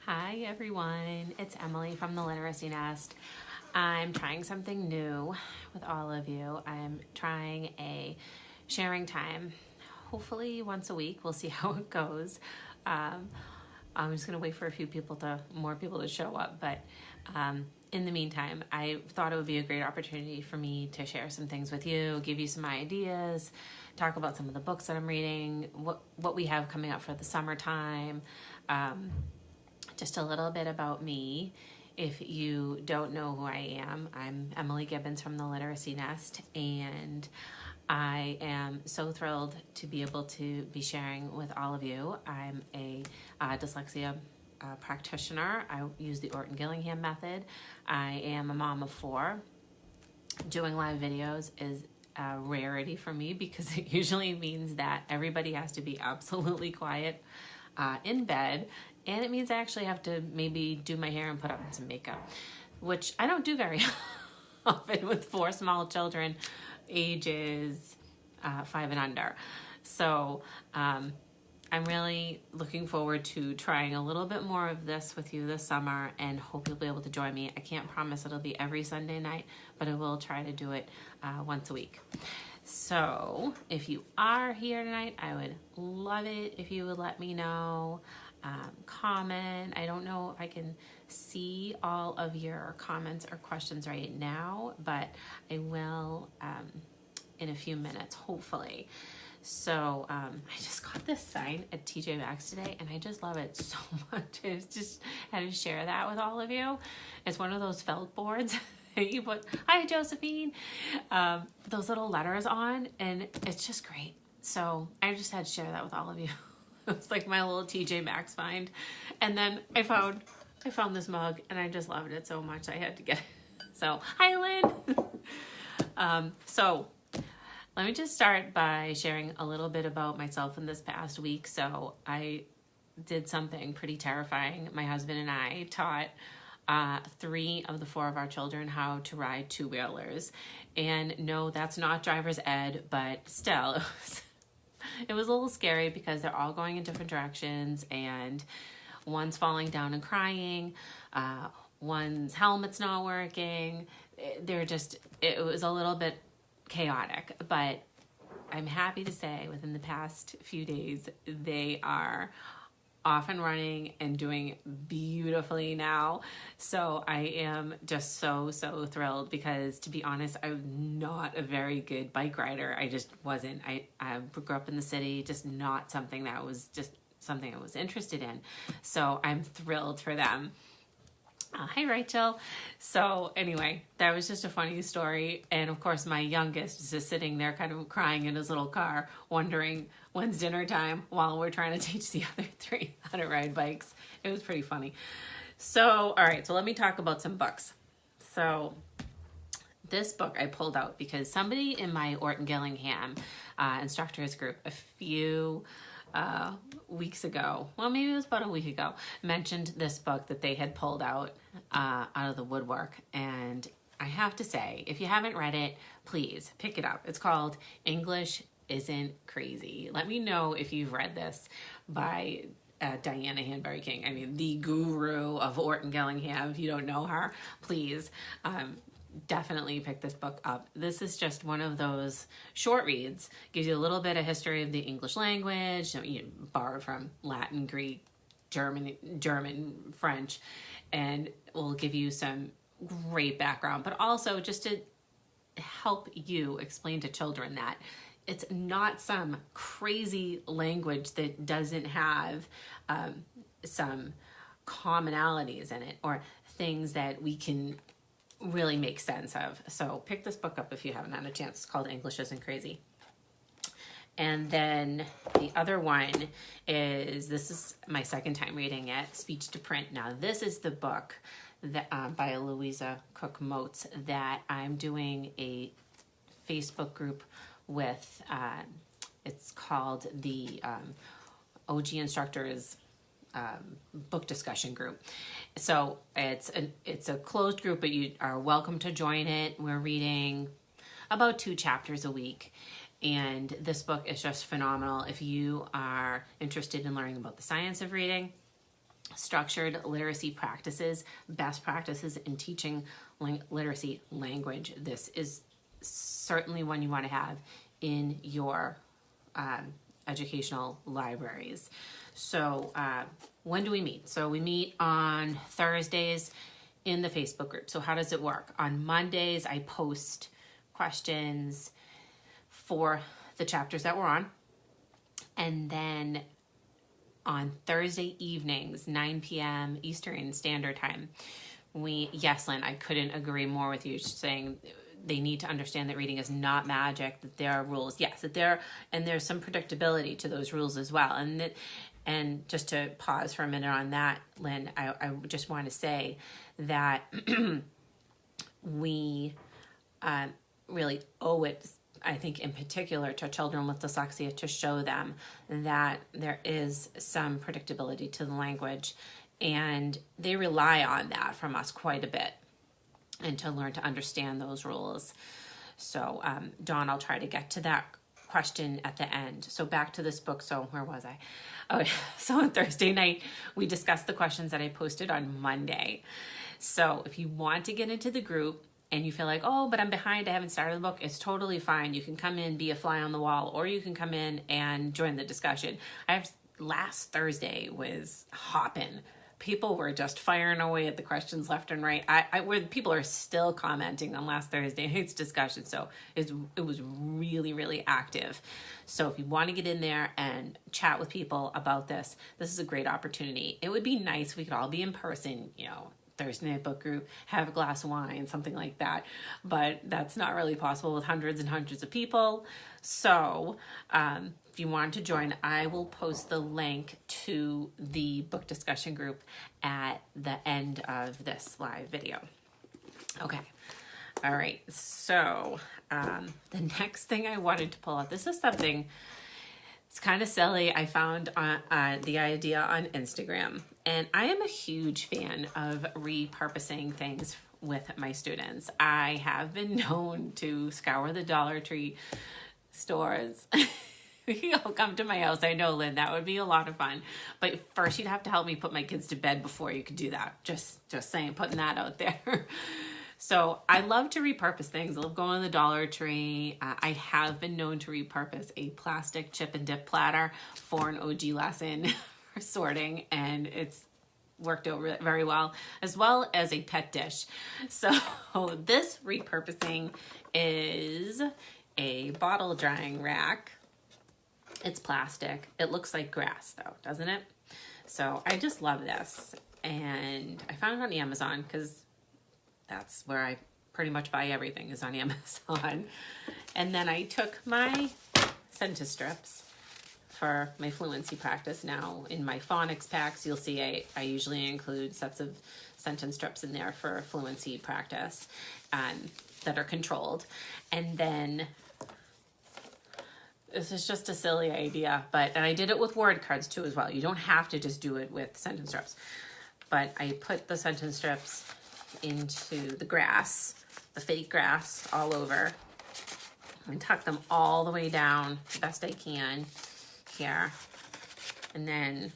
Hi everyone, it's Emily from the Literacy Nest. I'm trying something new with all of you. I'm trying a sharing time, hopefully once a week. We'll see how it goes. I'm just gonna wait for more people to show up, but in the meantime, I thought it would be a great opportunity for me to share some things with you, give you some ideas, talk about some of the books that I'm reading, what we have coming up for the summertime. Just a little bit about me. If you don't know who I am, I'm Emily Gibbons from the Literacy Nest, and I am so thrilled to be able to be sharing with all of you. I'm a dyslexia practitioner. I use the Orton Gillingham method. I am a mom of 4. Doing live videos is a rarity for me because it usually means that everybody has to be absolutely quiet in bed. And it means I actually have to maybe do my hair and put on some makeup, which I don't do very often with 4 small children, ages 5 and under. So I'm really looking forward to trying a little bit more of this with you this summer, and hope you'll be able to join me. I can't promise it'll be every Sunday night, but I will try to do it once a week. So if you are here tonight, I would love it if you would let me know. Comment. I don't know if I can see all of your comments or questions right now, but I will in a few minutes, hopefully. So I just got this sign at TJ Maxx today, and I just love it so much. I just had to share that with all of you. It's one of those felt boards that you put, "Hi, Josephine," those little letters on, and it's just great. So I just had to share that with all of you. It was like my little TJ Maxx find. And then I found this mug, and I just loved it so much I had to get it. So, hi Lynn. So let me just start by sharing a little bit about myself in this past week. So I did something pretty terrifying. My husband and I taught 3 of the 4 of our children how to ride 2-wheelers. And no, that's not driver's ed, but still, it was a little scary because they're all going in different directions, and one's falling down and crying, one's helmet's not working. It was a little bit chaotic, but I'm happy to say within the past few days, they are off and running and doing beautifully now. So I am just so thrilled because, to be honest, I'm not a very good bike rider. I just wasn't. I grew up in the city, just not something that was just something I was interested in. So I'm thrilled for them. Hi, Rachel. So anyway, that was just a funny story. And of course, my youngest is just sitting there kind of crying in his little car, wondering when's dinner time while we're trying to teach the other 3 how to ride bikes. It was pretty funny. So, all right, so let me talk about some books. So this book I pulled out because somebody in my Orton Gillingham instructors group a few weeks ago, well, maybe it was about a week ago, mentioned this book that they had pulled out of the woodwork. And I have to say, if you haven't read it, please pick it up. It's called English Isn't Crazy. Let me know if you've read this by Diana Hanbury King. I mean, the guru of Orton Gillingham. If you don't know her, please definitely pick this book up. This is just one of those short reads. Gives you a little bit of history of the English language, borrowed from Latin, Greek, German, French, and will give you some great background, but also just to help you explain to children that it's not some crazy language that doesn't have some commonalities in it or things that we can really make sense of. So pick this book up if you haven't had a chance. It's called English Isn't Crazy. And then the other one is, this is my second time reading it, Speech to Print. Now this is the book that by Louisa Cook Moats that I'm doing a Facebook group with. It's called the OG Instructors book discussion group. So it's a closed group, but you are welcome to join it. We're reading about 2 chapters a week, and this book is just phenomenal. If you are interested in learning about the science of reading, structured literacy practices, best practices in teaching literacy language. This is certainly one you want to have in your educational libraries. So when do we meet? So we meet on Thursdays in the Facebook group. So how does it work? On Mondays, I post questions for the chapters that we're on. And then on Thursday evenings, 9 p.m. Eastern Standard Time, yes, Lynn, I couldn't agree more with you, saying they need to understand that reading is not magic, that there are rules. Yes, that there's some predictability to those rules as well. And just to pause for a minute on that, Lynn, I just want to say that we really owe it, I think in particular to children with dyslexia, to show them that there is some predictability to the language, and they rely on that from us quite a bit, and to learn to understand those rules. So Dawn, I'll try to get to that question at the end. So back to this book. So where was I? Oh, so on Thursday night, we discussed the questions that I posted on Monday. So if you want to get into the group and you feel like, oh, but I'm behind, I haven't started the book, it's totally fine. You can come in, be a fly on the wall, or you can come in and join the discussion. Last Thursday was hopping. People were just firing away at the questions left and right. Where people are still commenting on last Thursday night's discussion. So it was really, really active. So if you want to get in there and chat with people about this is a great opportunity. It would be nice if we could all be in person, Thursday night book group, have a glass of wine, something like that. But that's not really possible with hundreds and hundreds of people. So if you want to join, I will post the link to the book discussion group at the end of this live video. Okay. All right. So the next thing I wanted to pull out, this is something, it's kind of silly. I found the idea on Instagram, and I am a huge fan of repurposing things with my students. I have been known to scour the Dollar Tree stores. You'll come to my house. I know, Lynn, that would be a lot of fun. But first, you'd have to help me put my kids to bed before you could do that. Just saying, putting that out there. So I love to repurpose things. I love going to the Dollar Tree. I have been known to repurpose a plastic chip and dip platter for an OG lesson for sorting, and it's worked out very well as a pet dish. So this repurposing is a bottle drying rack. It's plastic. It looks like grass though, doesn't it? So I just love this, and I found it on Amazon because that's where I pretty much buy everything, is on Amazon. And then I took my sentence strips for my fluency practice. Now in my phonics packs, you'll see I usually include sets of sentence strips in there for fluency practice that are controlled. And then this is just a silly idea, and I did it with word cards too as well. You don't have to just do it with sentence strips. But I put the sentence strips into the grass, the fake grass, all over, and tuck them all the way down the best I can here. And then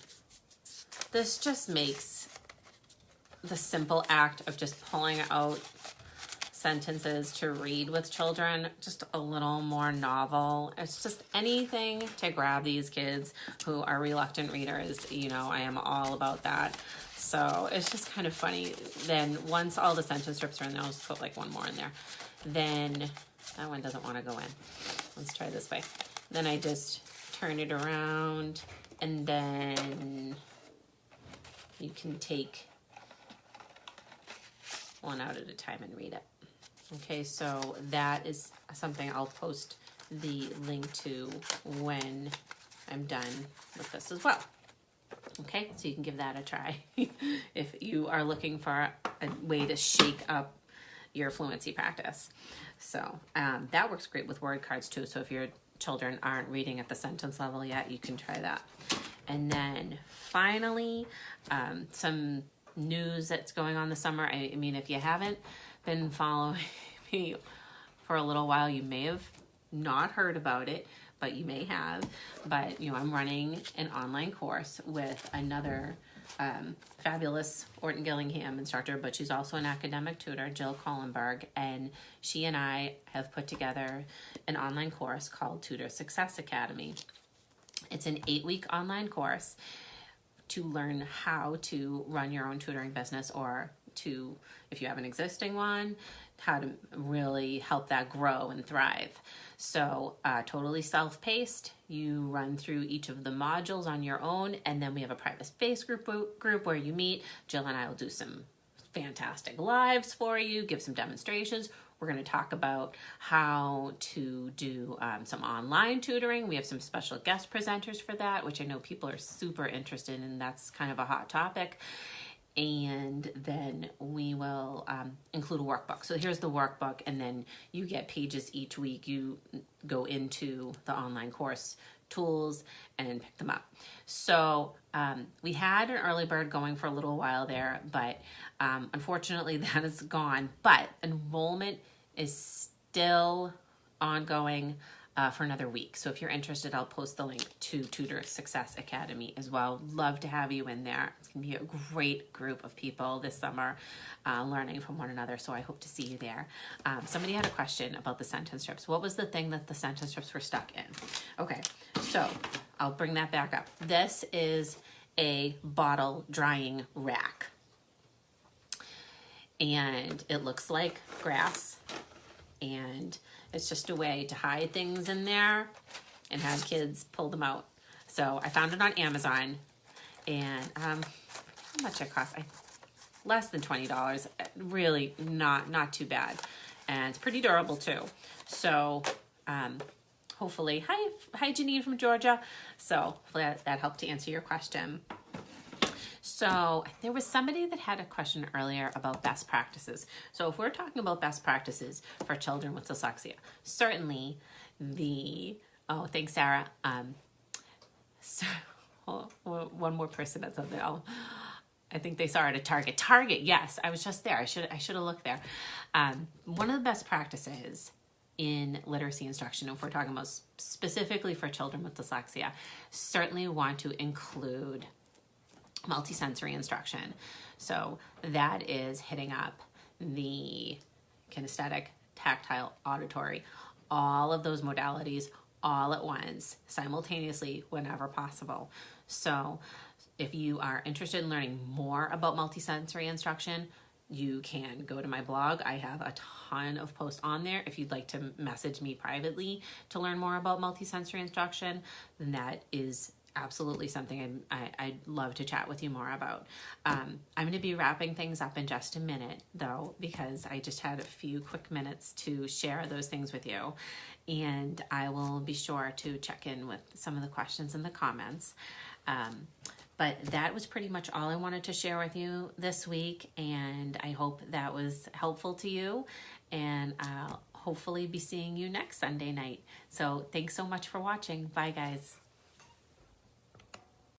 this just makes the simple act of just pulling out sentences to read with children just a little more novel. It's just anything to grab these kids who are reluctant readers. I am all about that. So it's just kind of funny. Then once all the sentence strips are in there, I'll just put like one more in there. Then that one doesn't want to go in. Let's try this way. Then I just turn it around, and then you can take one out at a time and read it. Okay, so that is something I'll post the link to when I'm done with this as well. Okay, so you can give that a try if you are looking for a way to shake up your fluency practice. So that works great with word cards too. So if your children aren't reading at the sentence level yet, you can try that. And then finally, some news that's going on this summer. I mean, if you haven't been following me for a little while, you may have not heard about it, but you may have. But I'm running an online course with another fabulous Orton Gillingham instructor, but she's also an academic tutor, Jill Kohlenberg, and she and I have put together an online course called Tutor Success Academy. It's an 8-week online course to learn how to run your own tutoring business, or to, if you have an existing one, how to really help that grow and thrive. So totally self-paced. You run through each of the modules on your own, and then we have a private space group where you meet. Jill and I will do some fantastic lives for you, give some demonstrations. We're going to talk about how to do some online tutoring. We have some special guest presenters for that, which I know people are super interested in. That's kind of a hot topic. And then we will include a workbook. So here's the workbook, and then you get pages each week. You go into the online course tools and pick them up. So we had an early bird going for a little while there, but unfortunately that is gone. But enrollment is still ongoing for another week. So if you're interested, I'll post the link to Tutor Success Academy as well. Love to have you in there. It's going to be a great group of people this summer learning from one another. So I hope to see you there. Somebody had a question about the sentence strips. What was the thing that the sentence strips were stuck in? Okay, so I'll bring that back up. This is a bottle drying rack. And it looks like grass, and it's just a way to hide things in there and have kids pull them out. So I found it on Amazon, and how much it cost? Less than $20. Really not too bad, and it's pretty durable too. So hopefully, hi Janine from Georgia. So hopefully that helped to answer your question. So there was somebody that had a question earlier about best practices. So if we're talking about best practices for children with dyslexia, certainly thanks, Sarah. So, one more person that's up there. I think they saw it at Target. Target, yes, I was just there. I should have looked there. One of the best practices in literacy instruction, if we're talking about specifically for children with dyslexia, certainly want to include multisensory instruction. So that is hitting up the kinesthetic, tactile, auditory, all of those modalities all at once, simultaneously, whenever possible. So if you are interested in learning more about multisensory instruction, you can go to my blog. I have a ton of posts on there. If you'd like to message me privately to learn more about multisensory instruction, then that is absolutely something I'd love to chat with you more about. I'm going to be wrapping things up in just a minute, though, because I just had a few quick minutes to share those things with you. And I will be sure to check in with some of the questions in the comments. But that was pretty much all I wanted to share with you this week. And I hope that was helpful to you. And I'll hopefully be seeing you next Sunday night. So thanks so much for watching. Bye, guys.